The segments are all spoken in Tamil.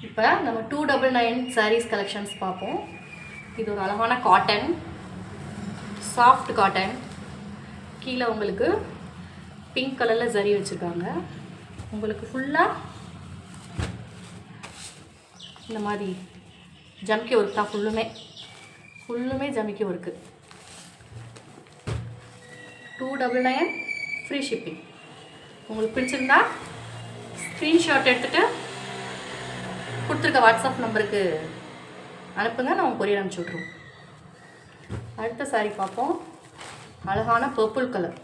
இப்போ நம்ம 299 சாரீஸ் கலெக்ஷன்ஸ் பார்ப்போம். இது ஒரு அழகான காட்டன், சாஃப்ட் காட்டன். கீழே உங்களுக்கு பிங்க் கலரில் ஜரி வச்சுருக்காங்க. உங்களுக்கு ஃபுல்லாக இந்த மாதிரி ஜம்கி ஒர்க் தான். ஃபுல்லுமே ஜம்கி ஒர்க்கு. 299 free shipping. உங்களுக்கு பிடிச்சிருந்தா ஸ்க்ரீன்ஷாட் எடுத்துகிட்டு கொடுத்துருக்க வாட்ஸ்அப் நம்பருக்கு அனுப்புங்க, நான் கொரியர் அனுப்பிச்சி விட்ருவோம். அடுத்த சாரீ பார்ப்போம். அழகான பர்பிள் கலர்,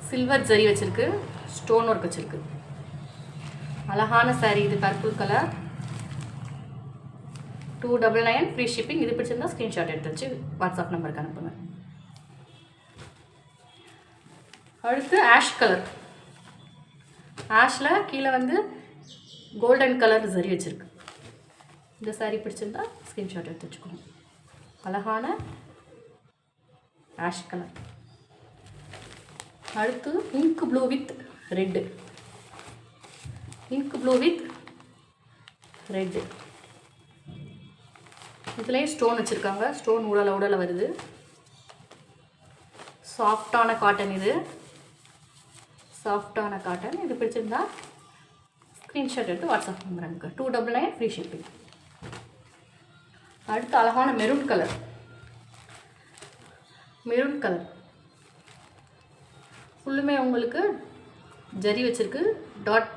சில்வர் ஜரி வச்சுருக்கு, ஸ்டோன் ஒர்க் வச்சுருக்கு. அழகான சாரீ இது. Purple colour, 299 free shipping. இது பிடிச்சிருந்தா ஸ்க்ரீன்ஷாட் எடுத்து வச்சு வாட்ஸ்அப் நம்பருக்கு அனுப்புங்க. அடுத்து ஆஷ் கலர். ஆஷில் கீழே வந்து கோல்டன் கலர் ஜரி வச்சுருக்கு. இந்த சாரீ பிடிச்சிருந்தா ஸ்க்ரீன்ஷாட் எடுத்து வச்சுக்கோங்க. அழகான ஆஷ் கலர். அடுத்து ink blue with red. Ink blue with red. இதுலேயும் ஸ்டோன் வச்சுருக்காங்க. ஸ்டோன் உடலை வருது. சாஃப்டான காட்டன் இது. சாஃப்டான காட்டன். இது பிடிச்சிருந்தா ஸ்க்ரீன்ஷாட் எடுத்து வாட்ஸ்அப் நம்பர் அனுப்புங்க. 299 ஃப்ரீ ஷிப்பிங். அடுத்து அழகான மெரூன் கலர். மெரூன் கலர் ஃபுல்லுமே உங்களுக்கு ஜரி வச்சுருக்கு. டாட்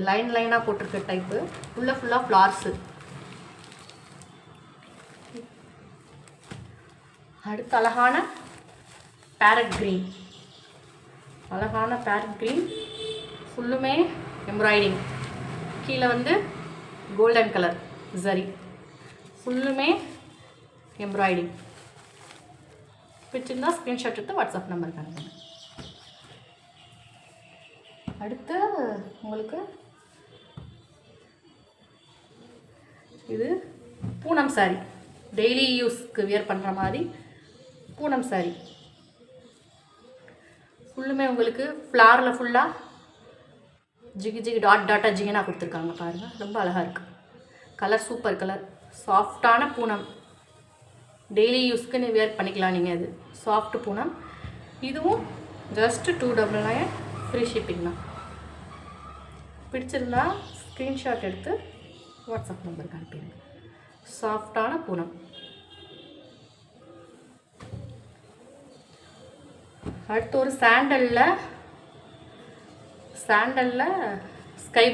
லைனாக போட்டிருக்க டைப்பு. ஃபுல்லாக ஃப்ளார்ஸு. அடுத்து அழகான பேரட் க்ரீன். அழகான பேரட் க்ரீன். ஃபுல்லுமே எம்ப்ராய்டிங். கீழே வந்து கோல்டன் கலர் ஜரி. ஃபுல்லுமே எம்ப்ராய்டிங். பிடிச்சிருந்தா ஸ்க்ரீன்ஷாட் எடுத்து வாட்ஸ்அப் நம்பருக்கு அனுப்புங்க. அடுத்து உங்களுக்கு இது பூனம் சாரீ. டெய்லி யூஸ்க்கு வியர் பண்ணுற மாதிரி பூனம் சாரீ. ஃபுல்லுமே உங்களுக்கு ஃப்ளாரில் ஃபுல்லாக ஜிகி டாட்டாக ஜிகினாக கொடுத்துருக்காங்க. பாருங்கள், ரொம்ப அழகாக இருக்குது. Colour super colour. சாஃப்டான பூனம். டெய்லி யூஸ்க்கு வியர் பண்ணிக்கலாம் நீங்கள். இது சாஃப்ட் பூனம். இதுவும் ஜஸ்ட் 299 ஃப்ரீ ஷிப்பிங் தான். பிடிச்சிருந்தா ஸ்க்ரீன்ஷாட் எடுத்து வாட்ஸ்அப் நம்பருக்கு அனுப்பிடுங்க. சாஃப்டான பூனம். அடுத்து ஒரு சாண்டலில் ஸ்கை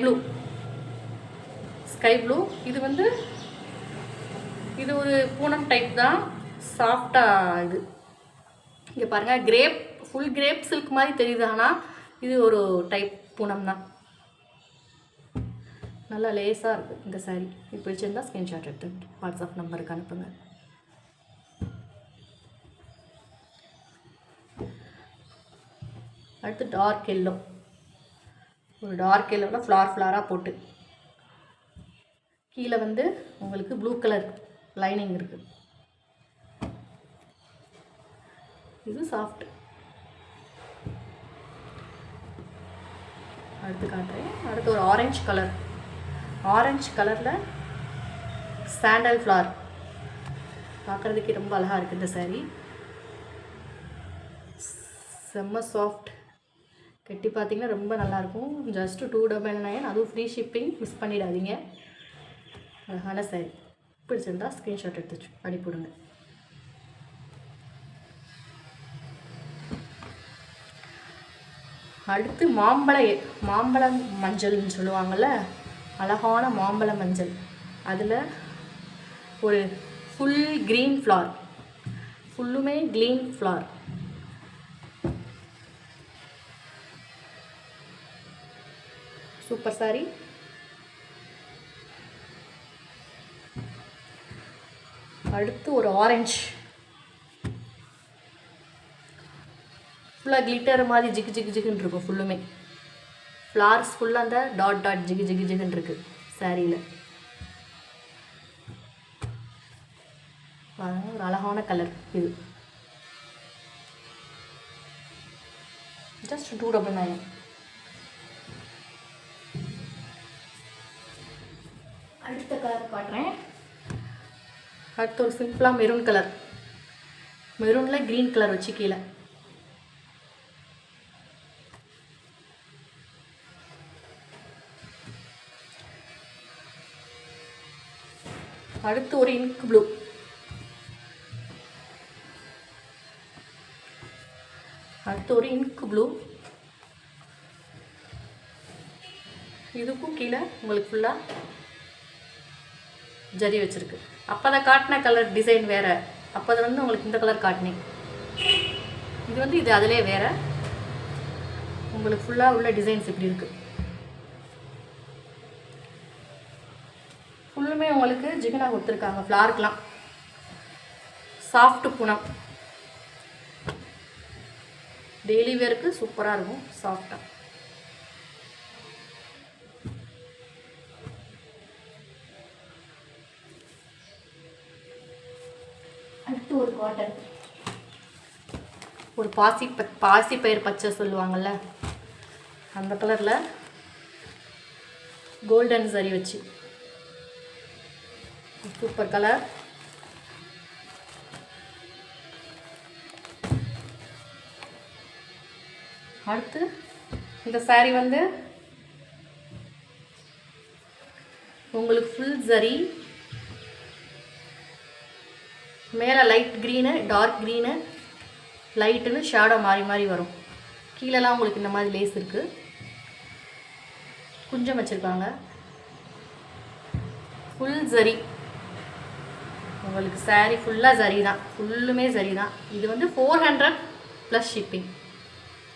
ப்ளூ. இது வந்து இது ஒரு பூனம் டைப் தான். சாஃப்டாக இது. இங்கே பாருங்கள், ஃபுல் கிரேப் சில்க் மாதிரி தெரியுது. ஆனால் இது ஒரு டைப் பூனம் தான். நல்லா லேஸாக இருக்குது இந்த சாரீ. இப்போ பிடிச்சிருந்தா ஸ்க்ரீன்ஷாட் எடுத்து வாட்ஸ்அப் நம்பருக்கு அனுப்புங்க. அடுத்து டார்க் எல்லோ. ஒரு டார்க் எல்லோவில் ஃப்ளாராக போட்டு கீழே வந்து உங்களுக்கு ப்ளூ கலர் லைனிங் இருக்குது. இது சாஃப்ட். அடுத்து காட்டுறேன். அடுத்து ஒரு ஆரஞ்சு கலர். ஆரஞ்சு கலரில் சாண்டல் ஃப்ளார். பார்க்குறதுக்கே ரொம்ப அழகாக இருக்குது இந்த சாரீ. செம்ம சாஃப்ட். கட்டி பார்த்தீங்கன்னா ரொம்ப நல்லாயிருக்கும். ஜஸ்ட்டு 299. அதுவும் ஃப்ரீ ஷிப்பிங். மிஸ் பண்ணிடாதீங்க. அழகான சாரீ. பிடிச்சிருந்தா ஸ்க்ரீன்ஷாட் எடுத்து அனுப்பிவிடுங்க. அடுத்து மாம்பழம் மஞ்சள்னு சொல்லுவாங்கள்ல, அழகான மாம்பழ மஞ்சள். அதில் ஒரு ஃபுல் க்ரீன் ஃப்ளார். ஃபுல்லுமே க்ரீன் ஃப்ளார். சூப்பர் சாரீ. அடுத்து ஒரு ஆரஞ்சு. ஃபுல்லாக கிளிட்டர் மாதிரி ஜிகுன்னு இருக்கும். ஃபுல்லுமே ஃப்ளார்ஸ். ஃபுல்லாக அந்த டாட் ஜிகுன்னு இருக்குது சாரியில். ஒரு அழகான கலர் இது. just 299. அடுத்த கலர் காட்டுறேன். அடுத்து ஒரு சிம்பிளாக மெரூன் கலர், மெரூனில் க்ரீன் கலர் வச்சு கீழே. அடுத்து ஒரு இங்க் ப்ளூ, அடுத்து ஒரு இங்க் ப்ளூ. இதுக்கும் கீழே உங்களுக்கு ஃபுல்லாக ஜரி வச்சுருக்கு. அப்போ தான் காட்டின கலர் டிசைன் வேறு, அப்போ அது வந்து உங்களுக்கு இந்த கலர் காட்டினேன். இது வந்து இது அதிலே வேறு. உங்களுக்கு ஃபுல்லாக உள்ள டிசைன்ஸ் இப்படி இருக்குது. ஃபுல்லுமே உங்களுக்கு ஜிகனா கொடுத்துருக்காங்க ஃப்ளார்க்கெலாம். சாஃப்ட் பூனம், டெய்லி வேருக்கு சூப்பராக இருக்கும் சாஃப்டாக. அடுத்து ஒரு காட்டன், ஒரு பாசி பயிர் பச்சை சொல்லுவாங்கள்ல அந்த கலரில் கோல்டன் சரி வச்சு சூப்பர் கலர். அடுத்து இந்த saree வந்து உங்களுக்கு ஃபுல் சரி, மேலே லைட் க்ரீனு, டார்க் க்ரீனு, லைட்டுன்னு ஷேடோ மாறி மாறி வரும். கீழெல்லாம் உங்களுக்கு இந்த மாதிரி லேஸ் இருக்குது, குஞ்சம் வச்சுருக்காங்க. ஃபுல் சரி உங்களுக்கு saree ஃபுல்லாக சரி தான், ஃபுல்லுமே சரி தான். இது வந்து 400 ப்ளஸ் ஷிப்பிங்.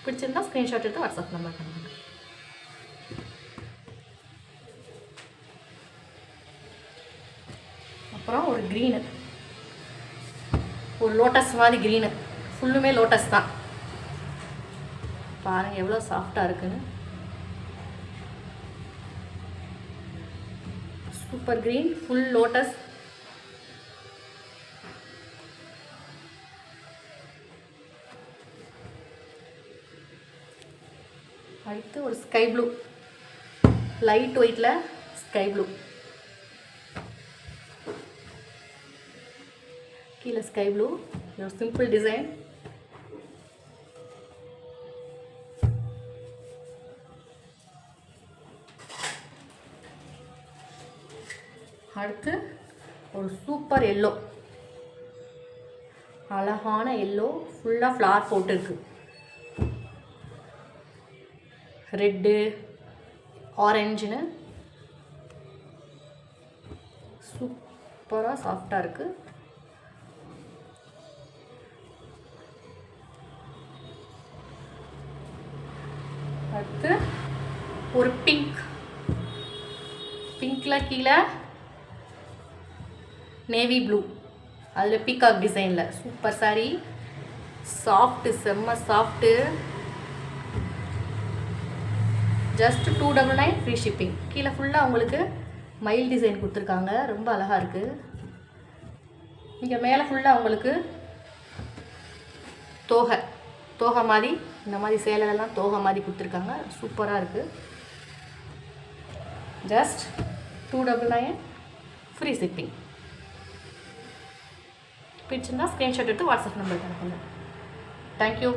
பிடிச்சிருந்தா ஸ்க்ரீன்ஷாட் எடுத்து வாட்ஸ்அப் நம்பர் பண்ணுங்க. அப்புறம் ஒரு க்ரீனு, ஒரு லோட்டஸ் மாதிரி க்ரீனு, ஃபுல்லுமே லோட்டஸ் தான். பாருங்கள் எவ்வளோ சாஃப்டாக இருக்குன்னு. Super green, full lotus. அடுத்து ஒரு ஸ்கை ப்ளூ, லைட் ஒயிட்டில் ஸ்கை ப்ளூ, கீழே ஸ்கை ப்ளூ. ஒரு சிம்பிள் டிசைன். அடுத்து ஒரு சூப்பர் எல்லோ, அழகான எல்லோ, ஃபுல்லாக ஃப்ளார் போட்டுருக்கு. ரெட்டு ஆரஞ்சுன்னு சூப்பராக சாஃப்டாக இருக்குது. அடுத்து ஒரு பிங்க், பிங்க்கில் கீழே நேவி ப்ளூ, அதில் பீகாக் டிசைனில் சூப்பர் சாரீ. சாஃப்ட்டு, செம்ம சாஃப்ட்டு. Just 299 free shipping. கீழே ஃபுல்லாக உங்களுக்கு மயில் டிசைன் கொடுத்துருக்காங்க, ரொம்ப அழகாக இருக்குது. இங்கே மேலே ஃபுல்லாக உங்களுக்கு தோகை மாதிரி, இந்த மாதிரி சேலையெல்லாம் தோகை மாதிரி கொடுத்துருக்காங்க, சூப்பராக இருக்குது. Just 299 free shipping. பிடிச்சிருந்தா ஸ்க்ரீன்ஷாட் எடுத்து வாட்ஸ்அப் நம்பருக்கு அனுப்புங்க. தேங்க்யூ.